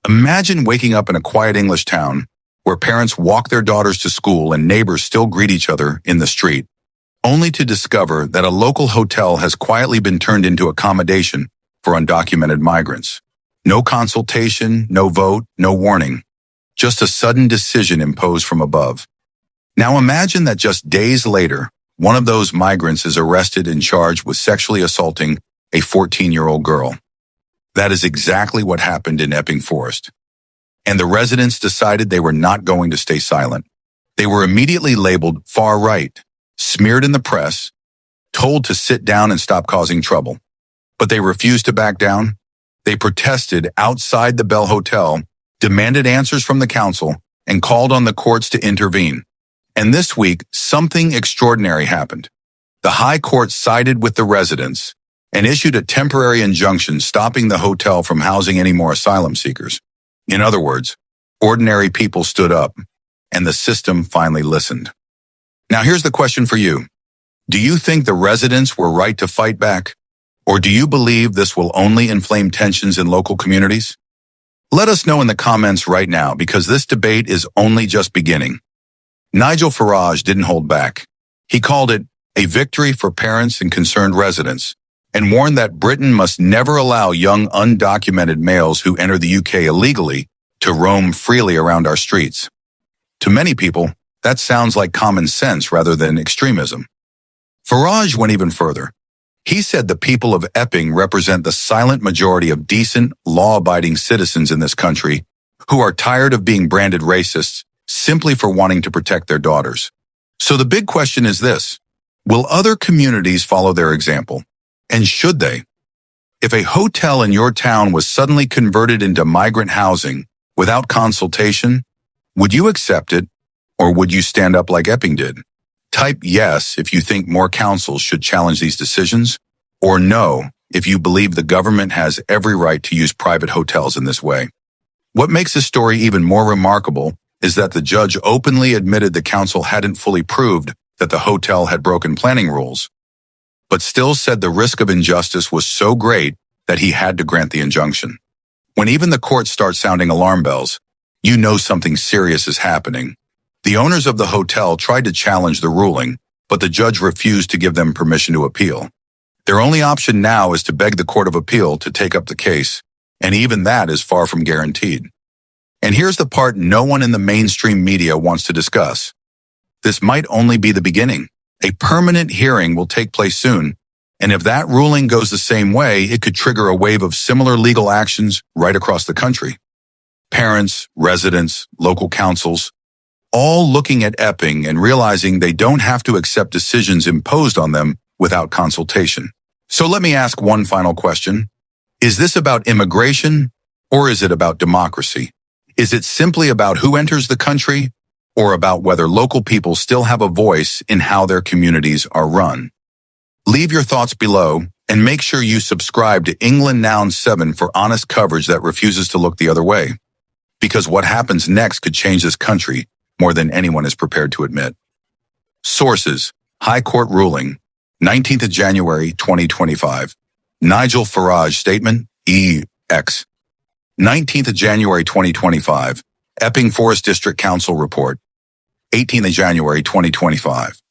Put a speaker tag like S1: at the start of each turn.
S1: Imagine waking up in a quiet English town where parents walk their daughters to school and neighbors still greet each other in the street, only to discover that a local hotel has quietly been turned into accommodation for undocumented migrants. No consultation, no vote, no warning. Just a sudden decision imposed from above. Now imagine that just days later, one of those migrants is arrested and charged with sexually assaulting a 14-year-old girl. That is exactly what happened in Epping Forest. And the residents decided they were not going to stay silent. They were immediately labeled far right, smeared in the press, told to sit down and stop causing trouble. But they refused to back down. They protested outside the Bell Hotel, demanded answers from the council, and called on the courts to intervene. And this week, something extraordinary happened. The High Court sided with the residents and issued a temporary injunction stopping the hotel from housing any more asylum seekers. In other words, ordinary people stood up, and the system finally listened. Now here's the question for you. Do you think the residents were right to fight back? Or do you believe this will only inflame tensions in local communities? Let us know in the comments right now, because this debate is only just beginning. Nigel Farage didn't hold back. He called it a victory for parents and concerned residents, and warned that Britain must never allow young undocumented males who enter the UK illegally to roam freely around our streets. To many people, that sounds like common sense rather than extremism. Farage went even further. He said the people of Epping represent the silent majority of decent, law-abiding citizens in this country who are tired of being branded racists simply for wanting to protect their daughters. So the big question is this: will other communities follow their example? And should they? If a hotel in your town was suddenly converted into migrant housing without consultation, would you accept it, or would you stand up like Epping did? Type yes if you think more councils should challenge these decisions, or no if you believe the government has every right to use private hotels in this way. What makes this story even more remarkable is that the judge openly admitted the council hadn't fully proved that the hotel had broken planning rules, but still said the risk of injustice was so great that he had to grant the injunction. When even the courts start sounding alarm bells, you know something serious is happening. The owners of the hotel tried to challenge the ruling, but the judge refused to give them permission to appeal. Their only option now is to beg the Court of Appeal to take up the case, and even that is far from guaranteed. And here's the part no one in the mainstream media wants to discuss. This might only be the beginning. A permanent hearing will take place soon, and if that ruling goes the same way, it could trigger a wave of similar legal actions right across the country. Parents, residents, local councils, all looking at Epping and realizing they don't have to accept decisions imposed on them without consultation. So let me ask one final question. Is this about immigration, or is it about democracy? Is it simply about who enters the country, or about whether local people still have a voice in how their communities are run? Leave your thoughts below, and make sure you subscribe to England Now 7 for honest coverage that refuses to look the other way. Because what happens next could change this country more than anyone is prepared to admit. Sources: High Court ruling, 19th of January 2025. Nigel Farage statement, EX. 19th of January 2025. Epping Forest District Council report, 18th of January 2025.